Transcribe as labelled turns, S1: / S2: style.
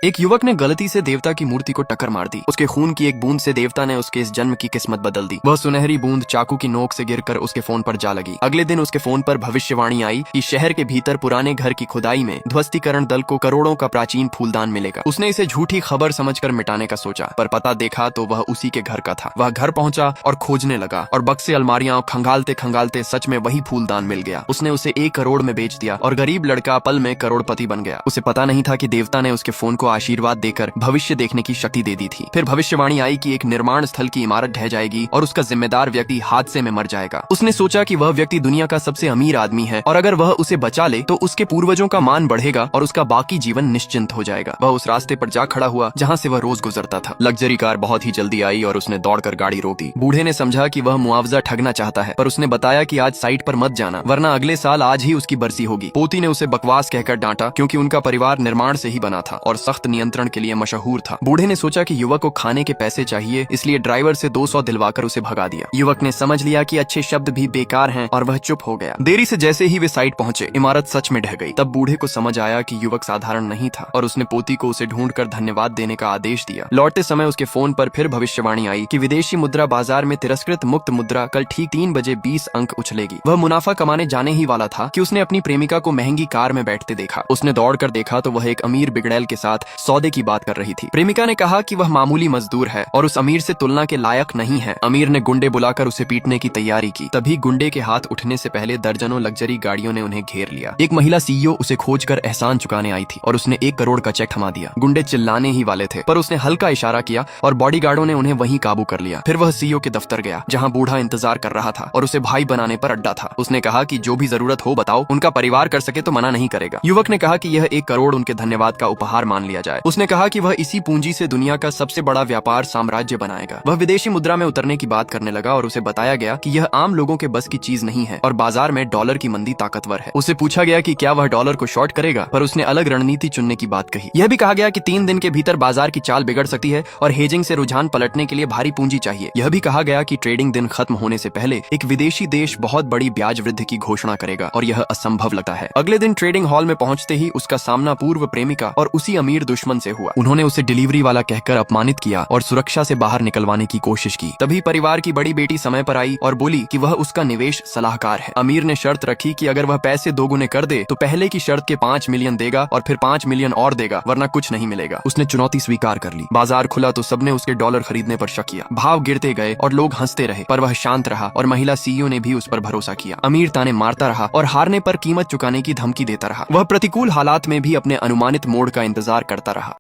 S1: एक युवक ने गलती से देवता की मूर्ति को टक्कर मार दी। उसके खून की एक बूंद से देवता ने उसके इस जन्म की किस्मत बदल दी। वह सुनहरी बूंद चाकू की नोक से गिरकर उसके फोन पर जा लगी। अगले दिन उसके फोन पर भविष्यवाणी आई कि शहर के भीतर पुराने घर की खुदाई में ध्वस्तीकरण दल को करोड़ों का प्राचीन फूलदान मिलेगा। उसने इसे झूठी खबर समझकर मिटाने का सोचा, पर पता देखा तो वह उसी के घर का था। वह घर पहुंचा और खोजने लगा और बक्से अलमारियां खंगालते खंगालते सच में वही फूलदान मिल गया। उसने उसे 1 करोड़ में बेच दिया और गरीब लड़का पल में करोड़पति बन गया। उसे पता नहीं था कि देवता ने उसके फोन को आशीर्वाद देकर भविष्य देखने की शक्ति दे दी थी। फिर भविष्यवाणी आई कि एक निर्माण स्थल की इमारत ढह जाएगी और उसका जिम्मेदार व्यक्ति हादसे में मर जाएगा। उसने सोचा कि वह व्यक्ति दुनिया का सबसे अमीर आदमी है और अगर वह उसे बचा ले तो उसके पूर्वजों का मान बढ़ेगा और उसका बाकी जीवन निश्चिंत हो जाएगा। वह उस रास्ते पर जा खड़ा हुआ जहाँ से वह रोज गुजरता था। लग्जरी कार बहुत ही जल्दी आई और उसने दौड़कर गाड़ी रोक दी। बूढ़े ने समझा कि वह मुआवजा ठगना चाहता है, पर उसने बताया कि आज साइट पर मत जाना वरना अगले साल आज ही उसकी बरसी होगी। पोती ने उसे बकवास कहकर डांटा क्योंकि उनका परिवार निर्माण से ही बना था और सख्त नियंत्रण के लिए मशहूर था। बूढ़े ने सोचा कि युवक को खाने के पैसे चाहिए, इसलिए ड्राइवर से 200 दिलवाकर उसे भगा दिया। युवक ने समझ लिया कि अच्छे शब्द भी बेकार हैं और वह चुप हो गया। देरी से जैसे ही वे साइट पहुंचे, इमारत सच में ढह गई। तब बूढ़े को समझ आया कि युवक साधारण नहीं था और उसने पोती को उसे ढूंढकर धन्यवाद देने का आदेश दिया। लौटते समय उसके फोन पर फिर भविष्यवाणी आई कि विदेशी मुद्रा बाजार में तिरस्कृत मुक्त मुद्रा कल ठीक 3 बजे 20 अंक उछलेगी। वह मुनाफा कमाने जाने ही वाला था कि उसने अपनी प्रेमिका को महंगी कार में बैठते देखा। उसने दौड़कर देखा तो वह एक अमीर बिगड़ैल के साथ सौदे की बात कर रही थी। प्रेमिका ने कहा कि वह मामूली मजदूर है और उस अमीर से तुलना के लायक नहीं है। अमीर ने गुंडे बुलाकर उसे पीटने की तैयारी की। तभी गुंडे के हाथ उठने से पहले दर्जनों लग्जरी गाड़ियों ने उन्हें घेर लिया। एक महिला सीईओ उसे खोजकर एहसान चुकाने आई थी और उसने 1 करोड़ का चेक थमा दिया। गुंडे चिल्लाने ही वाले थे, पर उसने हल्का इशारा किया और बॉडीगार्डों ने उन्हें वहीं काबू कर लिया। फिर वह सीईओ के दफ्तर गया जहाँ बूढ़ा इंतजार कर रहा था और उसे भाई बनाने पर अड्डा था। उसने कहा कि जो भी जरूरत हो बताओ, उनका परिवार कर सके तो मना नहीं करेगा। युवक ने कहा कि यह 1 करोड़ उनके धन्यवाद का उपहार मान लिया जाए। उसने कहा कि वह इसी पूंजी से दुनिया का सबसे बड़ा व्यापार साम्राज्य बनाएगा। वह विदेशी मुद्रा में उतरने की बात करने लगा और उसे बताया गया कि यह आम लोगों के बस की चीज नहीं है और बाजार में डॉलर की मंदी ताकतवर है। उसे पूछा गया कि क्या वह डॉलर को शॉर्ट करेगा, पर उसने अलग रणनीति चुनने की बात कही। यह भी कहा गया कि 3 दिन के भीतर बाजार की चाल बिगड़ सकती है और हेजिंग से रुझान पलटने के लिए भारी पूंजी चाहिए। यह भी कहा गया कि ट्रेडिंग दिन खत्म होने से पहले एक विदेशी देश बहुत बड़ी ब्याज वृद्धि की घोषणा करेगा और यह असंभव लगता है। अगले दिन ट्रेडिंग हॉल में पहुंचते ही उसका सामना पूर्व प्रेमिका और उसी अमीर दुश्मन से हुआ। उन्होंने उसे डिलीवरी वाला कहकर अपमानित किया और सुरक्षा से बाहर निकलवाने की कोशिश की। तभी परिवार की बड़ी बेटी समय पर आई और बोली कि वह उसका निवेश सलाहकार है। अमीर ने शर्त रखी कि अगर वह पैसे 2 गुने कर दे तो पहले की शर्त के 5 मिलियन देगा और फिर 5 मिलियन और देगा, वरना कुछ नहीं मिलेगा। उसने चुनौती स्वीकार कर ली। बाजार खुला तो सबने उसके डॉलर खरीदने पर शक किया। भाव गिरते गए और लोग हंसते रहे, पर वह शांत रहा और महिला सीईओ ने भी उस पर भरोसा किया। अमीर ताने मारता रहा और हारने पर कीमत चुकाने की धमकी देता रहा। वह प्रतिकूल हालात में भी अपने अनुमानित मोड़ का इंतजार करता रहा।